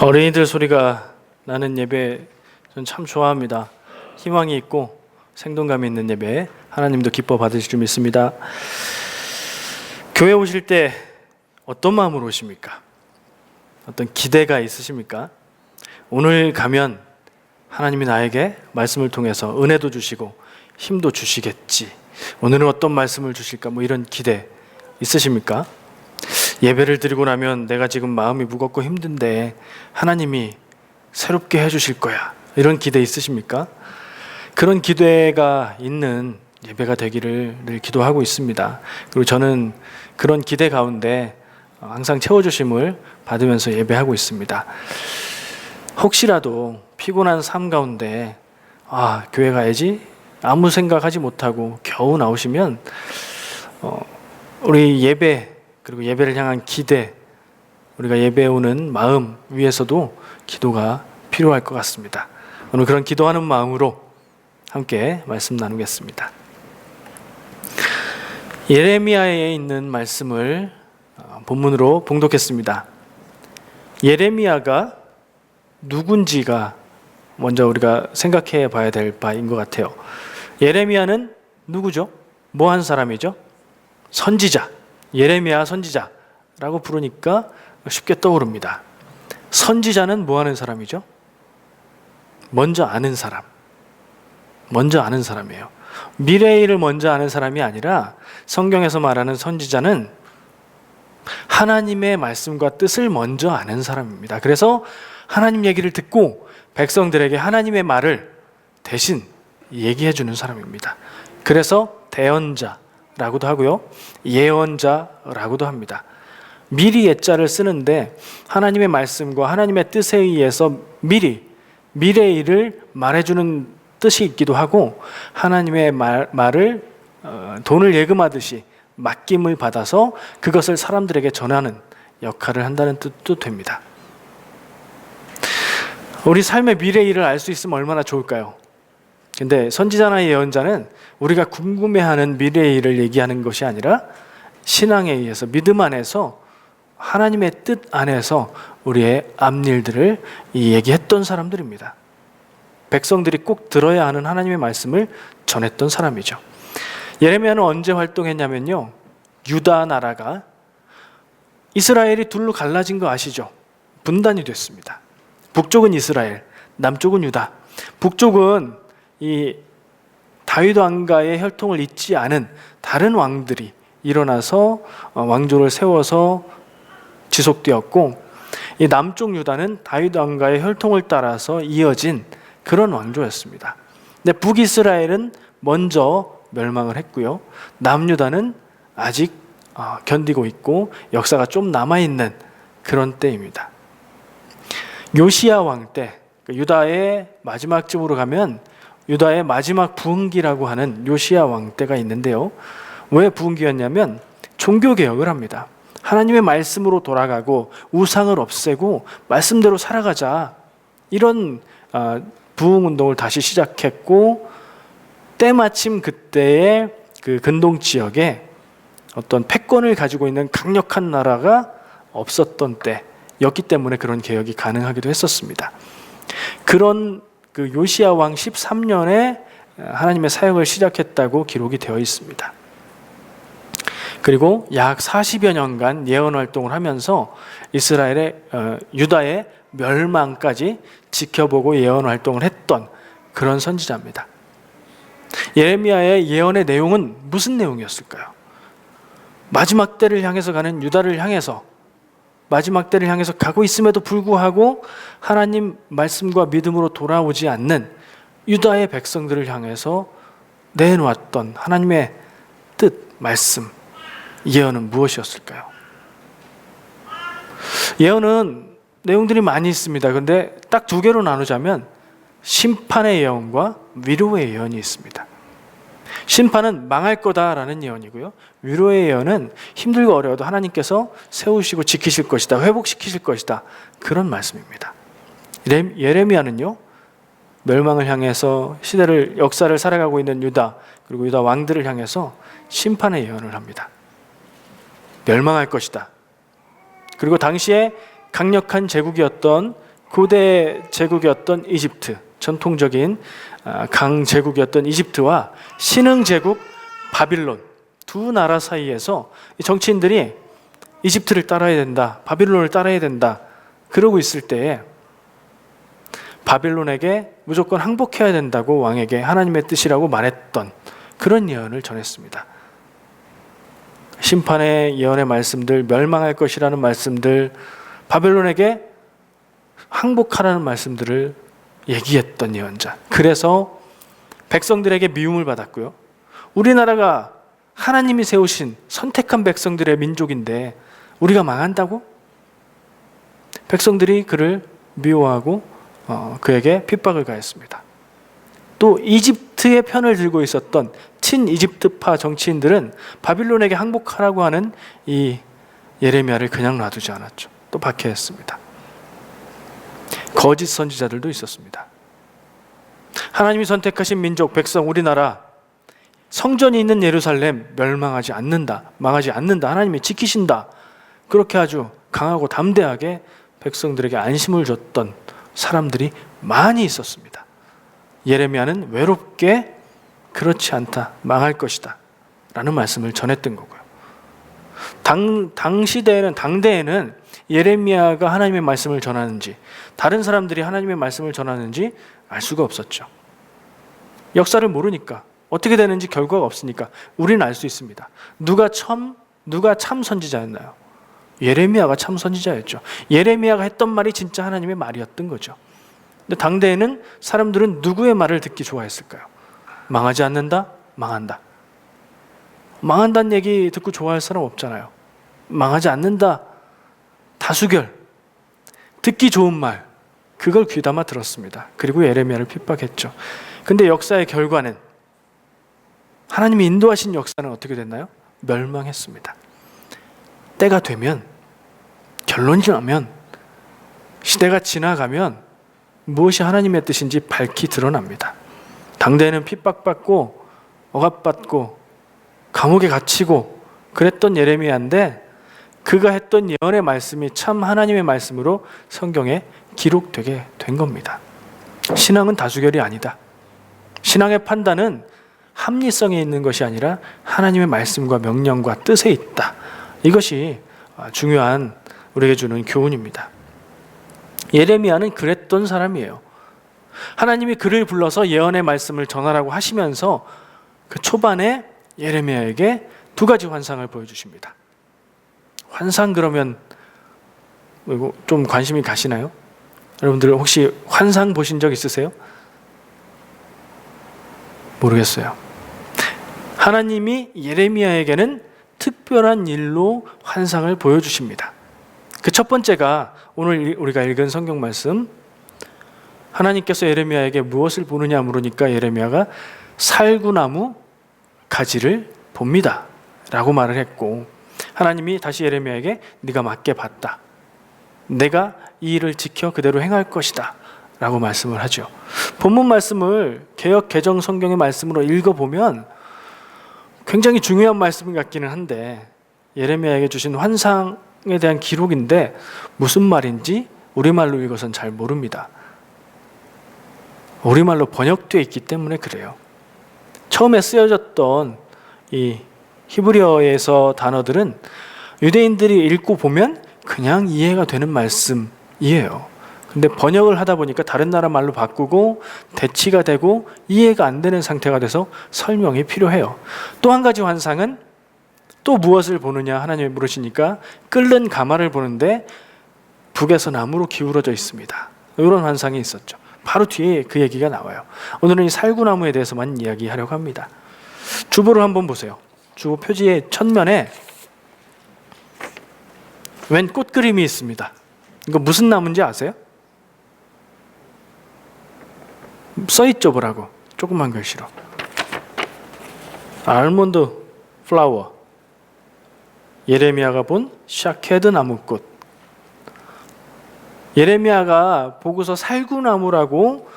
어린이들 소리가 나는 예배 전 참 좋아합니다. 희망이 있고 생동감이 있는 예배 하나님도 기뻐 받으실 줄 믿습니다. 교회 오실 때 어떤 마음으로 오십니까? 어떤 기대가 있으십니까? 오늘 가면 하나님이 나에게 말씀을 통해서 은혜도 주시고 힘도 주시겠지. 오늘은 어떤 말씀을 주실까? 이런 기대 있으십니까? 예배를 드리고 나면 내가 지금 마음이 무겁고 힘든데 하나님이 새롭게 해주실 거야. 이런 기대 있으십니까? 그런 기대가 있는 예배가 되기를 늘 기도하고 있습니다. 그리고 저는 그런 기대 가운데 항상 채워주심을 받으면서 예배하고 있습니다. 혹시라도 피곤한 삶 가운데 교회 가야지 아무 생각하지 못하고 겨우 나오시면 우리 예배 그리고 예배를 향한 기대, 우리가 예배에 오는 마음 위에서도 기도가 필요할 것 같습니다. 오늘 그런 기도하는 마음으로 함께 말씀 나누겠습니다. 예레미야에 있는 말씀을 본문으로 봉독했습니다. 예레미야가 누군지가 먼저 우리가 생각해 봐야 될 바인 것 같아요. 예레미야는 누구죠? 뭐 한 사람이죠? 선지자. 예레미야 선지자라고 부르니까 쉽게 떠오릅니다. 선지자는 뭐 하는 사람이죠? 먼저 아는 사람. 먼저 아는 사람이에요. 미래의 일을 먼저 아는 사람이 아니라 성경에서 말하는 선지자는 하나님의 말씀과 뜻을 먼저 아는 사람입니다. 그래서 하나님 얘기를 듣고 백성들에게 하나님의 말을 대신 얘기해 주는 사람입니다. 그래서 대언자라고도 하고요, 예언자라고도 합니다. 미리 예자를 쓰는데 하나님의 말씀과 하나님의 뜻에 의해서 미리 미래의 일을 말해주는 뜻이 있기도 하고, 하나님의 말을 돈을 예금하듯이 맡김을 받아서 그것을 사람들에게 전하는 역할을 한다는 뜻도 됩니다. 우리 삶의 미래의 일을 알 수 있으면 얼마나 좋을까요? 근데 선지자나 예언자는 우리가 궁금해하는 미래의 일을 얘기하는 것이 아니라 신앙에 의해서, 믿음 안에서, 하나님의 뜻 안에서 우리의 앞일들을 얘기했던 사람들입니다. 백성들이 꼭 들어야 하는 하나님의 말씀을 전했던 사람이죠. 예레미야는 언제 활동했냐면요, 유다 나라가 이스라엘이 둘로 갈라진 거 아시죠? 분단이 됐습니다. 북쪽은 이스라엘, 남쪽은 유다. 북쪽은 이 다윗 왕가의 혈통을 잇지 않은 다른 왕들이 일어나서 왕조를 세워서 지속되었고, 이 남쪽 유다는 다윗 왕가의 혈통을 따라서 이어진 그런 왕조였습니다. 근데 북이스라엘은 먼저 멸망을 했고요, 남유다는 아직 견디고 있고 역사가 좀 남아있는 그런 때입니다. 요시야 왕 때, 유다의 마지막 쯤으로 가면 유다의 마지막 부흥기라고 하는 요시야 왕 때가 있는데요, 왜 부흥기였냐면 종교개혁을 합니다. 하나님의 말씀으로 돌아가고 우상을 없애고 말씀대로 살아가자, 이런 부흥운동을 다시 시작했고, 때마침 그때의 그 근동 지역에 어떤 패권을 가지고 있는 강력한 나라가 없었던 때였기 때문에 그런 개혁이 가능하기도 했었습니다. 그런 그 요시야 왕 13년에 하나님의 사역을 시작했다고 기록이 되어 있습니다. 그리고 약 40여 년간 예언 활동을 하면서 이스라엘의 유다의 멸망까지 지켜보고 예언 활동을 했던 그런 선지자입니다. 예레미야의 예언의 내용은 무슨 내용이었을까요? 마지막 때를 향해서 가는 유다를 향해서, 마지막 때를 향해서 가고 있음에도 불구하고 하나님 말씀과 믿음으로 돌아오지 않는 유다의 백성들을 향해서 내놓았던 하나님의 뜻, 말씀, 예언은 무엇이었을까요? 예언은 내용들이 많이 있습니다. 그런데 딱 두 개로 나누자면 심판의 예언과 위로의 예언이 있습니다. 심판은 망할 거다라는 예언이고요, 위로의 예언은 힘들고 어려워도 하나님께서 세우시고 지키실 것이다, 회복시키실 것이다, 그런 말씀입니다. 예레미야는요, 멸망을 향해서 역사를 살아가고 있는 유다, 그리고 유다 왕들을 향해서 심판의 예언을 합니다. 멸망할 것이다. 그리고 당시에 강력한 제국이었던 고대 제국이었던 이집트, 전통적인 강제국이었던 이집트와 신흥 제국 바빌론, 두 나라 사이에서 정치인들이 이집트를 따라야 된다, 바빌론을 따라야 된다 그러고 있을 때에 바빌론에게 무조건 항복해야 된다고 왕에게 하나님의 뜻이라고 말했던 그런 예언을 전했습니다. 심판의 예언의 말씀들, 멸망할 것이라는 말씀들, 바벨론에게 항복하라는 말씀들을 얘기했던 예언자. 그래서 백성들에게 미움을 받았고요. 우리나라가 하나님이 세우신 선택한 백성들의 민족인데 우리가 망한다고? 백성들이 그를 미워하고 그에게 핍박을 가했습니다. 또 이집트의 편을 들고 있었던 친이집트파 정치인들은 바빌론에게 항복하라고 하는 이 예레미야를 그냥 놔두지 않았죠. 또 박해했습니다. 거짓 선지자들도 있었습니다. 하나님이 선택하신 민족, 백성, 우리나라, 성전이 있는 예루살렘 멸망하지 않는다, 망하지 않는다, 하나님이 지키신다, 그렇게 아주 강하고 담대하게 백성들에게 안심을 줬던 사람들이 많이 있었습니다. 예레미야는 외롭게 그렇지 않다, 망할 것이다 라는 말씀을 전했던 거고요. 당대에는 예레미야가 하나님의 말씀을 전하는지 다른 사람들이 하나님의 말씀을 전하는지 알 수가 없었죠. 역사를 모르니까, 어떻게 되는지 결과가 없으니까 우리는 알 수 있습니다. 누가 참 선지자였나요? 예레미야가 참 선지자였죠. 예레미야가 했던 말이 진짜 하나님의 말이었던 거죠. 근데 당대에는 사람들은 누구의 말을 듣기 좋아했을까요? 망하지 않는다? 망한다. 망한다는 얘기 듣고 좋아할 사람 없잖아요. 망하지 않는다? 다수결. 듣기 좋은 말. 그걸 귀담아 들었습니다. 그리고 예레미야를 핍박했죠. 근데 역사의 결과는, 하나님이 인도하신 역사는 어떻게 됐나요? 멸망했습니다. 때가 되면, 결론이 나면, 시대가 지나가면 무엇이 하나님의 뜻인지 밝히 드러납니다. 당대에는 핍박받고 억압받고 감옥에 갇히고 그랬던 예레미야인데 그가 했던 예언의 말씀이 참 하나님의 말씀으로 성경에 기록되게 된 겁니다. 신앙은 다수결이 아니다. 신앙의 판단은 합리성에 있는 것이 아니라 하나님의 말씀과 명령과 뜻에 있다. 이것이 중요한 우리에게 주는 교훈입니다. 예레미야는 그랬던 사람이에요. 하나님이 그를 불러서 예언의 말씀을 전하라고 하시면서 그 초반에 예레미야에게 두 가지 환상을 보여주십니다. 환상 그러면 좀 관심이 가시나요? 여러분들 혹시 환상 보신 적 있으세요? 모르겠어요. 하나님이 예레미야에게는 특별한 일로 환상을 보여주십니다. 그 첫 번째가 오늘 우리가 읽은 성경 말씀, 하나님께서 예레미야에게 무엇을 보느냐 물으니까 예레미야가 살구나무 가지를 봅니다 라고 말을 했고, 하나님이 다시 예레미야에게 네가 맞게 봤다, 내가 이 일을 지켜 그대로 행할 것이다 라고 말씀을 하죠. 본문 말씀을 개역 개정 성경의 말씀으로 읽어보면 굉장히 중요한 말씀 같기는 한데, 예레미야에게 주신 환상에 대한 기록인데 무슨 말인지 우리말로 읽어서는 잘 모릅니다. 우리말로 번역되어 있기 때문에 그래요. 처음에 쓰여졌던 이 히브리어에서 단어들은 유대인들이 읽고 보면 그냥 이해가 되는 말씀이에요. 근데 번역을 하다 보니까 다른 나라 말로 바꾸고 대치가 되고 이해가 안 되는 상태가 돼서 설명이 필요해요. 또 한 가지 환상은 또 무엇을 보느냐 하나님이 물으시니까 끓는 가마를 보는데 북에서 남으로 기울어져 있습니다. 이런 환상이 있었죠. 바로 뒤에 그 얘기가 나와요. 오늘은 이 살구나무에 대해서만 이야기하려고 합니다. 주보를 한번 보세요. 주보 표지의 첫면에 웬 꽃 그림이 있습니다. 이거 무슨 나무인지 아세요? 써있죠, 보라고. 조그만 글씨로. 알몬드 플라워. 예레미야가 본 샤케드 나무꽃. 예레미야가 보고서 살구나무라고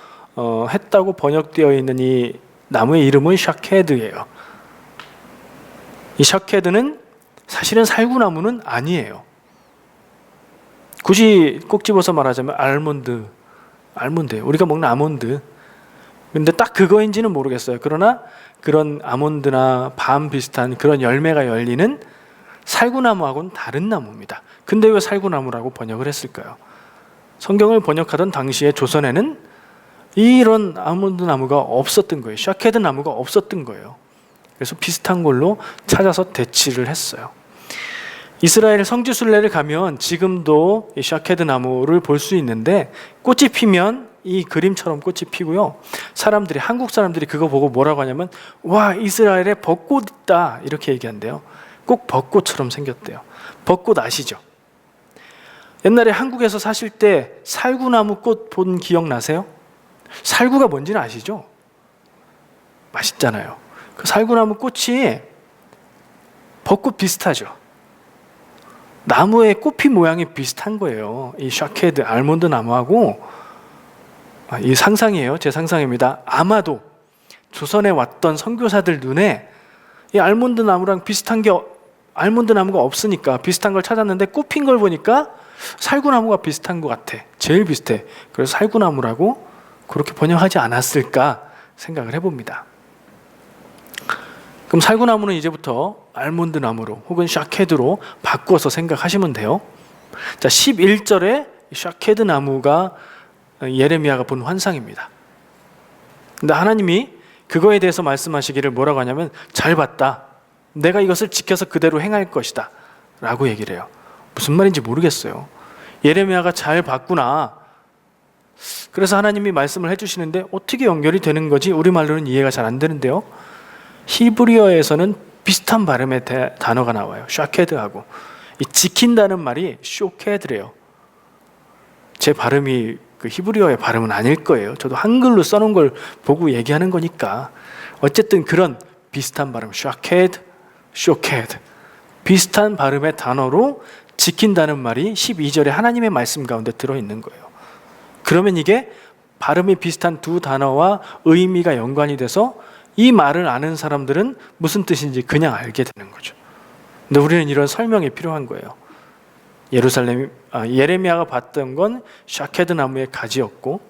했다고 번역되어 있는 이 나무의 이름은 샤케드예요. 이 샤케드는 사실은 살구나무는 아니에요. 굳이 꼭 집어서 말하자면 알몬드, 우리가 먹는 아몬드. 근데 딱 그거인지는 모르겠어요. 그러나 그런 아몬드나 밤 비슷한 그런 열매가 열리는 살구나무하고는 다른 나무입니다. 근데 왜 살구나무라고 번역을 했을까요? 성경을 번역하던 당시에 조선에는 이런 아몬드 나무가 없었던 거예요. 샤케드 나무가 없었던 거예요. 그래서 비슷한 걸로 찾아서 대치를 했어요. 이스라엘 성지순례를 가면 지금도 이 샤케드 나무를 볼 수 있는데 꽃이 피면 이 그림처럼 꽃이 피고요. 한국 사람들이 그거 보고 뭐라고 하냐면 와, 이스라엘에 벚꽃 있다 이렇게 얘기한대요. 꼭 벚꽃처럼 생겼대요. 벚꽃 아시죠? 옛날에 한국에서 사실 때 살구나무 꽃 본 기억 나세요? 살구가 뭔지는 아시죠? 맛있잖아요. 그 살구나무 꽃이 벚꽃 비슷하죠. 나무의 꽃피 모양이 비슷한 거예요. 이 샤케드 알몬드 나무하고 이 상상이에요. 제 상상입니다. 아마도 조선에 왔던 선교사들 눈에 이 알몬드 나무랑 비슷한 게 알몬드 나무가 없으니까 비슷한 걸 찾았는데 꽃핀 걸 보니까 살구나무가 비슷한 것 같아. 제일 비슷해. 그래서 살구나무라고 그렇게 번역하지 않았을까 생각을 해봅니다. 그럼 살구나무는 이제부터 알몬드 나무로 혹은 샤케드로 바꾸어서 생각하시면 돼요. 자, 11절에 샤케드 나무가 예레미야가 본 환상입니다. 근데 하나님이 그거에 대해서 말씀하시기를 뭐라고 하냐면 잘 봤다. 내가 이것을 지켜서 그대로 행할 것이다 라고 얘기를 해요. 무슨 말인지 모르겠어요. 예레미야가 잘 봤구나. 그래서 하나님이 말씀을 해주시는데 어떻게 연결이 되는 거지? 우리말로는 이해가 잘 안 되는데요. 히브리어에서는 비슷한 발음의 단어가 나와요. 샤케드하고. 이 지킨다는 말이 쇼케드래요. 제 발음이 그 히브리어의 발음은 아닐 거예요. 저도 한글로 써놓은 걸 보고 얘기하는 거니까. 어쨌든 그런 비슷한 발음, 샤케드, 쇼케드. 비슷한 발음의 단어로 지킨다는 말이 12절에 하나님의 말씀 가운데 들어있는 거예요. 그러면 이게 발음이 비슷한 두 단어와 의미가 연관이 돼서 이 말을 아는 사람들은 무슨 뜻인지 그냥 알게 되는 거죠. 근데 우리는 이런 설명이 필요한 거예요. 예레미야가 봤던 건 샤케드 나무의 가지였고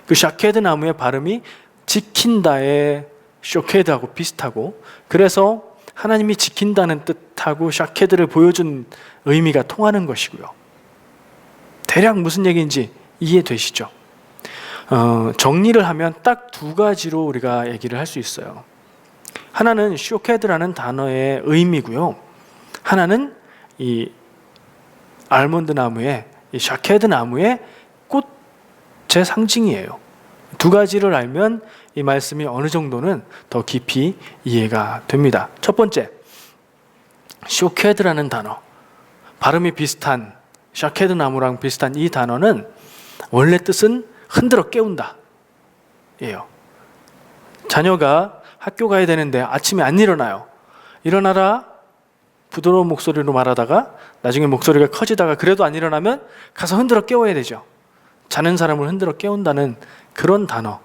그 샤케드 나무의 발음이 지킨다의 쇼케드하고 비슷하고 그래서 하나님이 지킨다는 뜻하고 샤케드를 보여준 의미가 통하는 것이고요. 대략 무슨 얘기인지 이해되시죠? 정리를 하면 딱 두 가지로 우리가 얘기를 할 수 있어요. 하나는 쇼케드라는 단어의 의미고요. 하나는 이 알몬드 나무의 이 샤케드 나무의 꽃의 상징이에요. 두 가지를 알면 이 말씀이 어느 정도는 더 깊이 이해가 됩니다. 첫 번째, 쇼케드라는 단어. 발음이 비슷한 샤케드 나무랑 비슷한 이 단어는 원래 뜻은 흔들어 깨운다 예요. 자녀가 학교 가야 되는데 아침에 안 일어나요. 일어나라 부드러운 목소리로 말하다가 나중에 목소리가 커지다가 그래도 안 일어나면 가서 흔들어 깨워야 되죠. 자는 사람을 흔들어 깨운다는 그런 단어.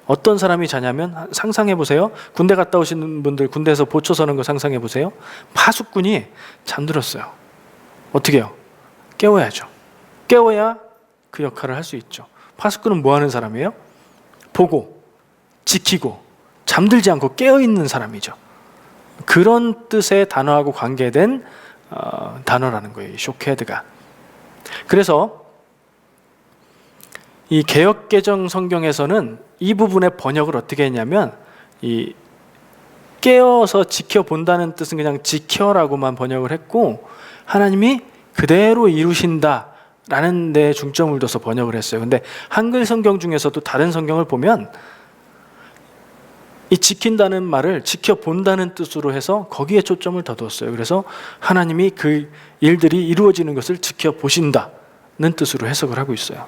어떤 사람이 자냐면 상상해 보세요. 군대 갔다 오시는 분들 군대에서 보초 서는 거 상상해 보세요. 파수꾼이 잠들었어요. 어떻게 해요? 깨워야죠. 깨워야 그 역할을 할 수 있죠. 파수꾼은 뭐 하는 사람이에요? 보고 지키고 잠들지 않고 깨어있는 사람이죠. 그런 뜻의 단어하고 관계된 단어라는 거예요. 이 쇼케드가. 그래서 이 개역개정 성경에서는 이 부분의 번역을 어떻게 했냐면 이 깨어서 지켜본다는 뜻은 그냥 지켜라고만 번역을 했고 하나님이 그대로 이루신다라는 데 중점을 둬서 번역을 했어요. 근데 한글 성경 중에서도 다른 성경을 보면 이 지킨다는 말을 지켜본다는 뜻으로 해서 거기에 초점을 더 뒀어요. 그래서 하나님이 그 일들이 이루어지는 것을 지켜보신다는 뜻으로 해석을 하고 있어요.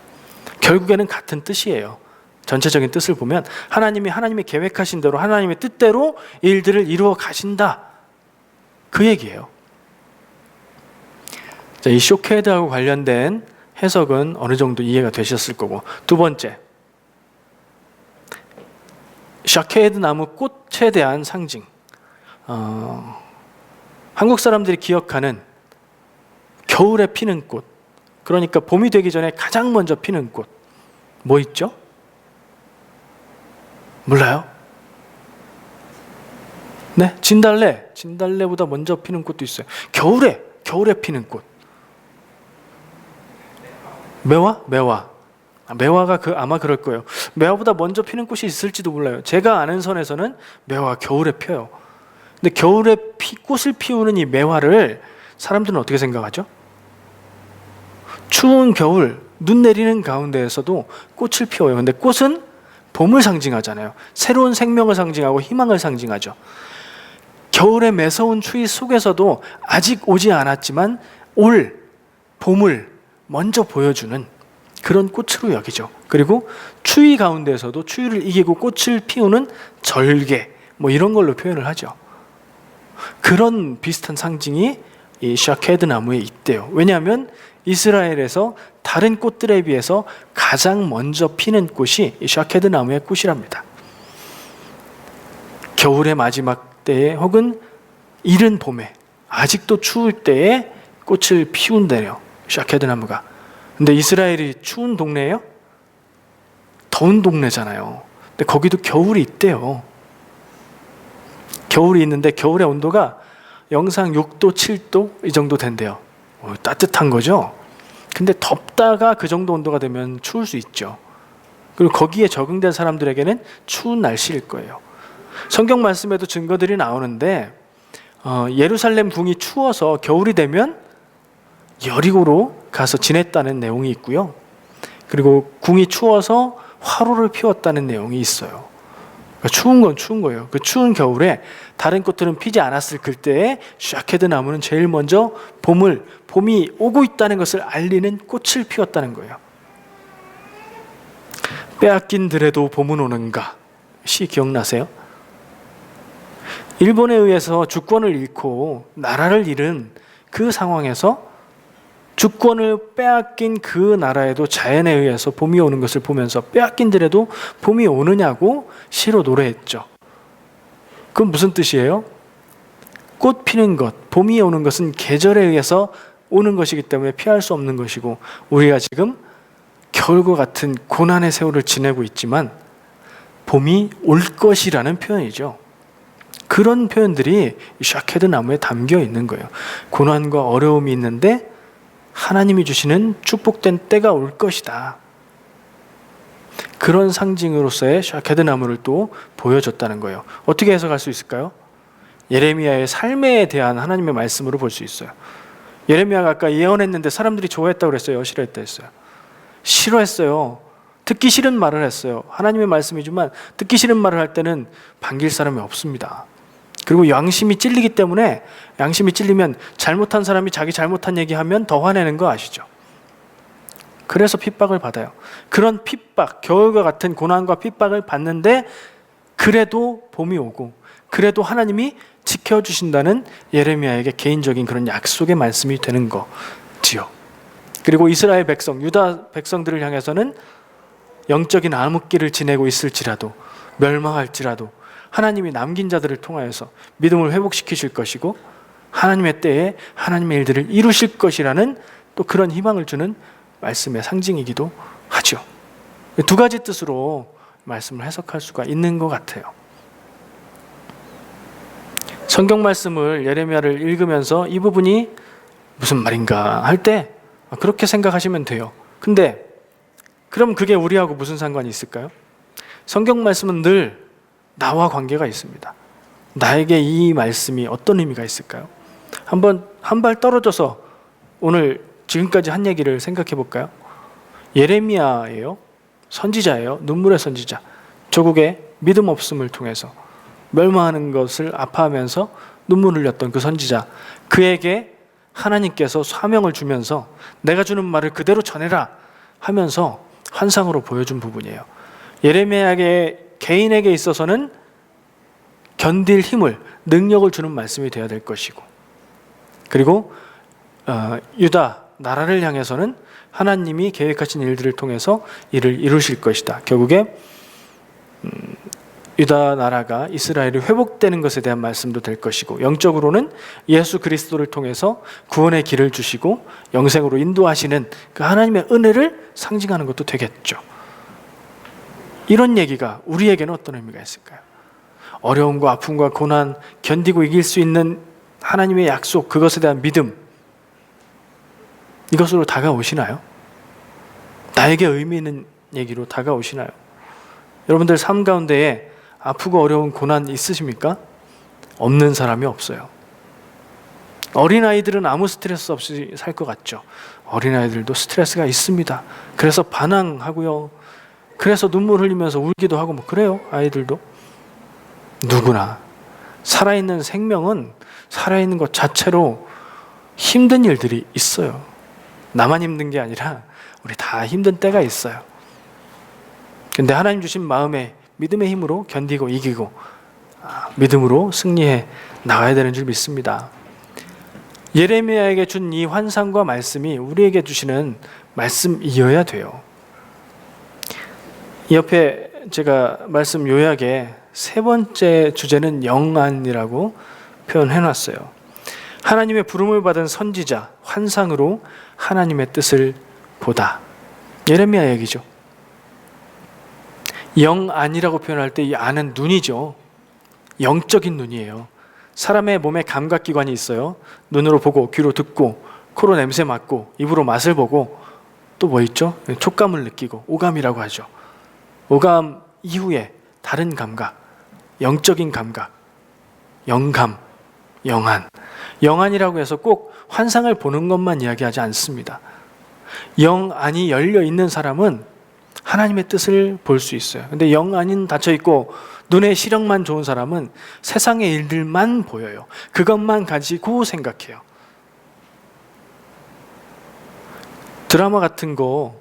결국에는 같은 뜻이에요. 전체적인 뜻을 보면 하나님이 계획하신 대로 하나님의 뜻대로 일들을 이루어 가신다. 그 얘기예요. 자, 이 쇼케드하고 관련된 해석은 어느 정도 이해가 되셨을 거고, 두 번째, 샤케드 나무 꽃에 대한 상징. 한국 사람들이 기억하는 겨울에 피는 꽃, 그러니까 봄이 되기 전에 가장 먼저 피는 꽃, 뭐 있죠? 몰라요? 네, 진달래. 진달래보다 먼저 피는 꽃도 있어요. 겨울에 피는 꽃. 매화? 매화가 아마 그럴 거예요. 매화보다 먼저 피는 꽃이 있을지도 몰라요. 제가 아는 선에서는 매화가 겨울에 펴요. 근데 겨울에 꽃을 피우는 이 매화를 사람들은 어떻게 생각하죠? 추운 겨울, 눈 내리는 가운데에서도 꽃을 피워요. 근데 꽃은 봄을 상징하잖아요. 새로운 생명을 상징하고 희망을 상징하죠. 겨울의 매서운 추위 속에서도 아직 오지 않았지만 올 봄을 먼저 보여주는 그런 꽃으로 여기죠. 그리고 추위 가운데에서도 추위를 이기고 꽃을 피우는 절개, 뭐 이런 걸로 표현을 하죠. 그런 비슷한 상징이 이 샤케드 나무에 있대요. 왜냐하면 이스라엘에서 다른 꽃들에 비해서 가장 먼저 피는 꽃이 이 샤케드 나무의 꽃이랍니다. 겨울의 마지막 때에 혹은 이른 봄에 아직도 추울 때에 꽃을 피운대요. 샤케드 나무가. 근데 이스라엘이 추운 동네예요? 더운 동네잖아요. 근데 거기도 겨울이 있대요. 겨울이 있는데 겨울의 온도가 영상 6도, 7도 이 정도 된대요. 따뜻한 거죠? 근데 덥다가 그 정도 온도가 되면 추울 수 있죠. 그리고 거기에 적응된 사람들에게는 추운 날씨일 거예요. 성경 말씀에도 증거들이 나오는데 예루살렘 궁이 추워서 겨울이 되면 여리고로 가서 지냈다는 내용이 있고요. 그리고 궁이 추워서 화로를 피웠다는 내용이 있어요. 그러니까 추운 건 추운 거예요. 그 추운 겨울에 다른 꽃들은 피지 않았을 그때에 샤케드 나무는 제일 먼저 봄이 오고 있다는 것을 알리는 꽃을 피웠다는 거예요. 빼앗긴 들에도 봄은 오는가? 시 기억나세요? 일본에 의해서 주권을 잃고 나라를 잃은 그 상황에서 주권을 빼앗긴 그 나라에도 자연에 의해서 봄이 오는 것을 보면서 빼앗긴 들에도 봄이 오느냐고 시로 노래했죠. 그건 무슨 뜻이에요? 꽃 피는 것, 봄이 오는 것은 계절에 의해서 오는 것이기 때문에 피할 수 없는 것이고 우리가 지금 겨울과 같은 고난의 세월을 지내고 있지만 봄이 올 것이라는 표현이죠. 그런 표현들이 샤케드 나무에 담겨 있는 거예요. 고난과 어려움이 있는데 하나님이 주시는 축복된 때가 올 것이다. 그런 상징으로서의 샤케드 나무를 또 보여줬다는 거예요. 어떻게 해석할 수 있을까요? 예레미야의 삶에 대한 하나님의 말씀으로 볼 수 있어요. 예레미야가 아까 예언했는데 사람들이 좋아했다고 그랬어요? 싫어했다 했어요? 싫어했어요. 듣기 싫은 말을 했어요. 하나님의 말씀이지만 듣기 싫은 말을 할 때는 반길 사람이 없습니다. 그리고 양심이 찔리기 때문에 양심이 찔리면 잘못한 사람이 자기 잘못한 얘기하면 더 화내는 거 아시죠? 그래서 핍박을 받아요. 그런 핍박, 겨울과 같은 고난과 핍박을 받는데 그래도 봄이 오고 그래도 하나님이 지켜주신다는 예레미야에게 개인적인 그런 약속의 말씀이 되는 거지요. 그리고 이스라엘 백성, 유다 백성들을 향해서는 영적인 암흑기를 지내고 있을지라도 멸망할지라도 하나님이 남긴 자들을 통하여서 믿음을 회복시키실 것이고 하나님의 때에 하나님의 일들을 이루실 것이라는 또 그런 희망을 주는 말씀의 상징이기도 하죠. 두 가지 뜻으로 말씀을 해석할 수가 있는 것 같아요. 성경 말씀을 예레미야를 읽으면서 이 부분이 무슨 말인가 할 때 그렇게 생각하시면 돼요. 근데 그럼 그게 우리하고 무슨 상관이 있을까요? 성경 말씀은 늘 나와 관계가 있습니다. 나에게 이 말씀이 어떤 의미가 있을까요? 한번 한 발 떨어져서 오늘 지금까지 한 얘기를 생각해 볼까요? 예레미야예요. 선지자예요. 눈물의 선지자. 조국의 믿음 없음을 통해서 멸망하는 것을 아파하면서 눈물 흘렸던 그 선지자. 그에게 하나님께서 사명을 주면서 내가 주는 말을 그대로 전해라 하면서 환상으로 보여준 부분이에요. 예레미야에게 개인에게 있어서는 견딜 힘을, 능력을 주는 말씀이 되어야 될 것이고 그리고 유다, 나라를 향해서는 하나님이 계획하신 일들을 통해서 이를 이루실 것이다. 결국에 유다 나라가 이스라엘이 회복되는 것에 대한 말씀도 될 것이고, 영적으로는 예수 그리스도를 통해서 구원의 길을 주시고 영생으로 인도하시는 그 하나님의 은혜를 상징하는 것도 되겠죠. 이런 얘기가 우리에게는 어떤 의미가 있을까요? 어려움과 아픔과 고난 견디고 이길 수 있는 하나님의 약속, 그것에 대한 믿음, 이것으로 다가오시나요? 나에게 의미 있는 얘기로 다가오시나요? 여러분들 삶 가운데에 아프고 어려운 고난 있으십니까? 없는 사람이 없어요. 어린아이들은 아무 스트레스 없이 살 것 같죠. 어린아이들도 스트레스가 있습니다. 그래서 반항하고요. 그래서 눈물 흘리면서 울기도 하고 뭐 그래요. 아이들도. 누구나 살아있는 생명은 살아있는 것 자체로 힘든 일들이 있어요. 나만 힘든 게 아니라 우리 다 힘든 때가 있어요. 근데 하나님 주신 마음에 믿음의 힘으로 견디고 이기고 믿음으로 승리해 나가야 되는 줄 믿습니다. 예레미야에게 준 이 환상과 말씀이 우리에게 주시는 말씀이어야 돼요. 이 옆에 제가 말씀 요약에 세 번째 주제는 영안이라고 표현해놨어요. 하나님의 부름을 받은 선지자, 환상으로 하나님의 뜻을 보다. 예레미야 얘기죠. 영안이라고 표현할 때 이 안은 눈이죠. 영적인 눈이에요. 사람의 몸에 감각기관이 있어요. 눈으로 보고, 귀로 듣고, 코로 냄새 맡고, 입으로 맛을 보고, 또 뭐 있죠? 촉감을 느끼고, 오감이라고 하죠. 오감 이후에 다른 감각, 영적인 감각, 영감, 영안. 영안이라고 해서 꼭 환상을 보는 것만 이야기하지 않습니다. 영안이 열려 있는 사람은 하나님의 뜻을 볼 수 있어요. 근데 영안이 닫혀 있고 눈의 시력만 좋은 사람은 세상의 일들만 보여요. 그것만 가지고 생각해요. 드라마 같은 거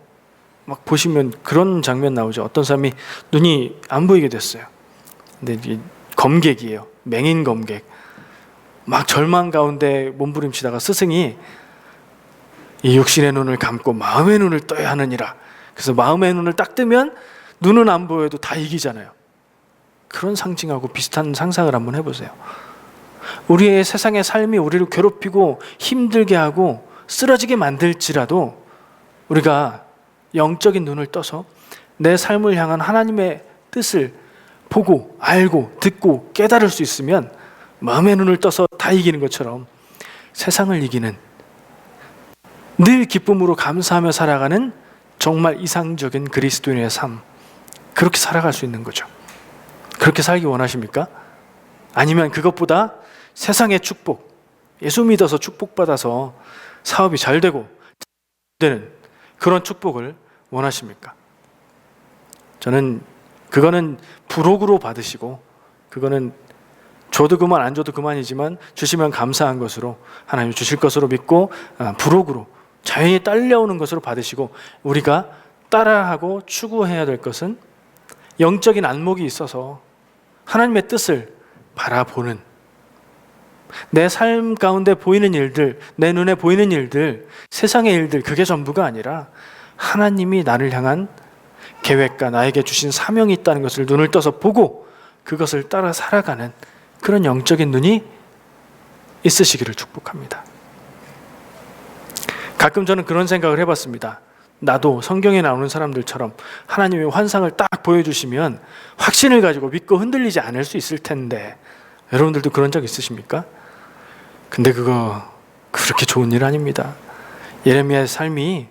막 보시면 그런 장면 나오죠. 어떤 사람이 눈이 안 보이게 됐어요. 근데 이게 검객이에요. 맹인 검객. 막 절망 가운데 몸부림치다가 스승이 이 육신의 눈을 감고 마음의 눈을 떠야 하느니라. 그래서 마음의 눈을 딱 뜨면 눈은 안 보여도 다 이기잖아요. 그런 상징하고 비슷한 상상을 한번 해보세요. 우리의 세상의 삶이 우리를 괴롭히고 힘들게 하고 쓰러지게 만들지라도 우리가 영적인 눈을 떠서 내 삶을 향한 하나님의 뜻을 보고 알고 듣고 깨달을 수 있으면 마음의 눈을 떠서 다 이기는 것처럼 세상을 이기는, 늘 기쁨으로 감사하며 살아가는 정말 이상적인 그리스도인의 삶, 그렇게 살아갈 수 있는 거죠. 그렇게 살기 원하십니까? 아니면 그것보다 세상의 축복, 예수 믿어서 축복받아서 사업이 잘 되고 되는 그런 축복을 원하십니까? 저는 그거는 부록으로 받으시고, 그거는 줘도 그만 안 줘도 그만이지만 주시면 감사한 것으로 하나님 주실 것으로 믿고 부록으로 자연히 딸려오는 것으로 받으시고, 우리가 따라하고 추구해야 될 것은 영적인 안목이 있어서 하나님의 뜻을 바라보는, 내 삶 가운데 보이는 일들, 내 눈에 보이는 일들, 세상의 일들, 그게 전부가 아니라 하나님이 나를 향한 계획과 나에게 주신 사명이 있다는 것을 눈을 떠서 보고 그것을 따라 살아가는 그런 영적인 눈이 있으시기를 축복합니다. 가끔 저는 그런 생각을 해봤습니다. 나도 성경에 나오는 사람들처럼 하나님의 환상을 딱 보여주시면 확신을 가지고 믿고 흔들리지 않을 수 있을 텐데, 여러분들도 그런 적 있으십니까? 근데 그거 그렇게 좋은 일 아닙니다. 예레미야의 삶이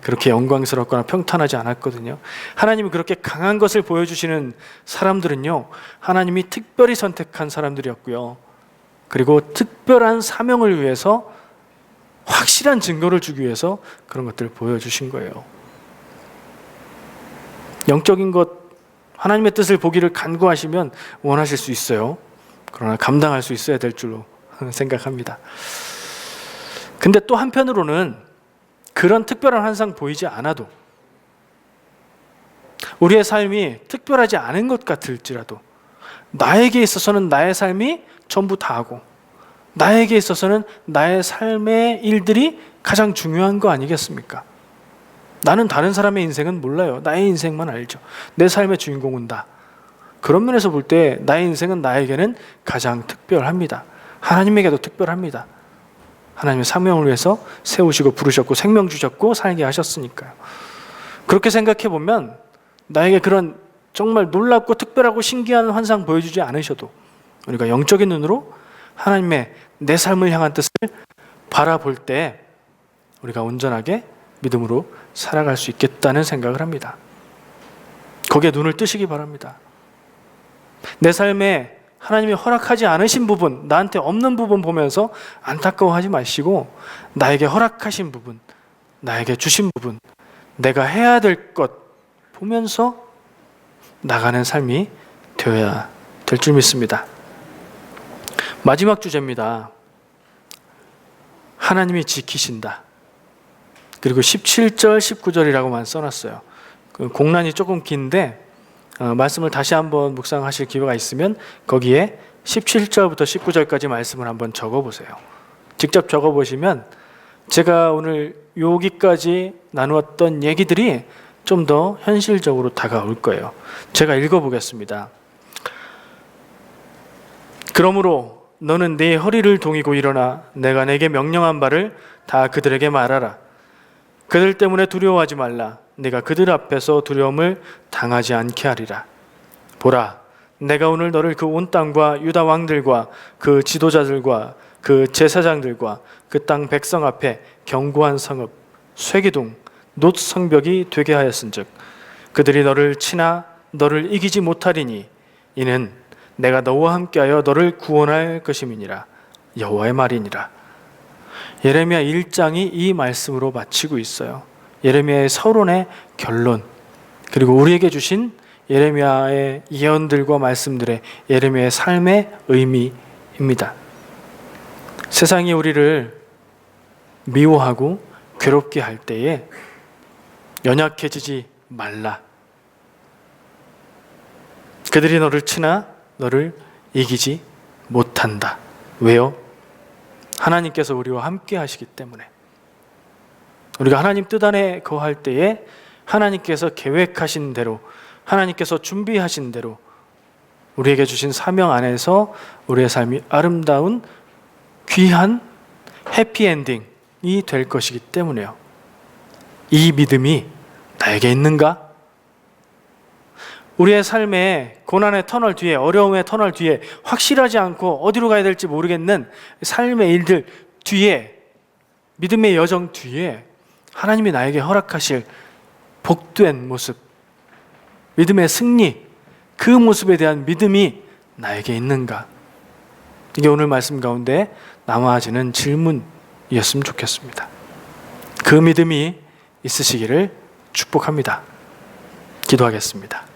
그렇게 영광스럽거나 평탄하지 않았거든요. 하나님이 그렇게 강한 것을 보여주시는 사람들은요, 하나님이 특별히 선택한 사람들이었고요. 그리고 특별한 사명을 위해서 확실한 증거를 주기 위해서 그런 것들을 보여주신 거예요. 영적인 것, 하나님의 뜻을 보기를 간구하시면 원하실 수 있어요. 그러나 감당할 수 있어야 될 줄로 생각합니다. 근데 또 한편으로는 그런 특별한 환상 보이지 않아도, 우리의 삶이 특별하지 않은 것 같을지라도 나에게 있어서는 나의 삶이 전부 다하고, 나에게 있어서는 나의 삶의 일들이 가장 중요한 거 아니겠습니까? 나는 다른 사람의 인생은 몰라요. 나의 인생만 알죠. 내 삶의 주인공은 다. 그런 면에서 볼 때 나의 인생은 나에게는 가장 특별합니다. 하나님에게도 특별합니다. 하나님의 사명을 위해서 세우시고 부르셨고 생명 주셨고 살게 하셨으니까요. 그렇게 생각해 보면 나에게 그런 정말 놀랍고 특별하고 신기한 환상 보여주지 않으셔도 우리가 영적인 눈으로 하나님의 내 삶을 향한 뜻을 바라볼 때 우리가 온전하게 믿음으로 살아갈 수 있겠다는 생각을 합니다. 거기에 눈을 뜨시기 바랍니다. 내 삶에 하나님이 허락하지 않으신 부분, 나한테 없는 부분 보면서 안타까워하지 마시고 나에게 허락하신 부분, 나에게 주신 부분, 내가 해야 될 것 보면서 나가는 삶이 되어야 될 줄 믿습니다. 마지막 주제입니다. 하나님이 지키신다. 그리고 17절, 19절이라고만 써놨어요. 그 공란이 조금 긴데 말씀을 다시 한번 묵상하실 기회가 있으면 거기에 17절부터 19절까지 말씀을 한번 적어보세요. 직접 적어보시면 제가 오늘 여기까지 나누었던 얘기들이 좀 더 현실적으로 다가올 거예요. 제가 읽어보겠습니다. 그러므로 너는 네 허리를 동이고 일어나 내가 내게 명령한 바를 다 그들에게 말하라. 그들 때문에 두려워하지 말라. 내가 그들 앞에서 두려움을 당하지 않게 하리라. 보라, 내가 오늘 너를 그 온 땅과 유다 왕들과 그 지도자들과 그 제사장들과 그 땅 백성 앞에 견고한 성읍, 쇠기둥, 놋 성벽이 되게 하였은즉 그들이 너를 치나 너를 이기지 못하리니 이는 내가 너와 함께하여 너를 구원할 것임이니라. 여호와의 말이니라. 예레미야 1장이 이 말씀으로 마치고 있어요. 예레미야의 서론의 결론, 그리고 우리에게 주신 예레미야의 예언들과 말씀들의 예레미야의 삶의 의미입니다. 세상이 우리를 미워하고 괴롭게 할 때에 연약해지지 말라. 그들이 너를 치나 너를 이기지 못한다. 왜요? 하나님께서 우리와 함께 하시기 때문에. 우리가 하나님 뜻 안에 거할 때에 하나님께서 계획하신 대로, 하나님께서 준비하신 대로 우리에게 주신 사명 안에서 우리의 삶이 아름다운 귀한 해피엔딩이 될 것이기 때문에요. 이 믿음이 나에게 있는가? 우리의 삶의 고난의 터널 뒤에, 어려움의 터널 뒤에, 확실하지 않고 어디로 가야 될지 모르겠는 삶의 일들 뒤에, 믿음의 여정 뒤에 하나님이 나에게 허락하실 복된 모습, 믿음의 승리, 그 모습에 대한 믿음이 나에게 있는가? 이게 오늘 말씀 가운데 남아지는 질문이었으면 좋겠습니다. 그 믿음이 있으시기를 축복합니다. 기도하겠습니다.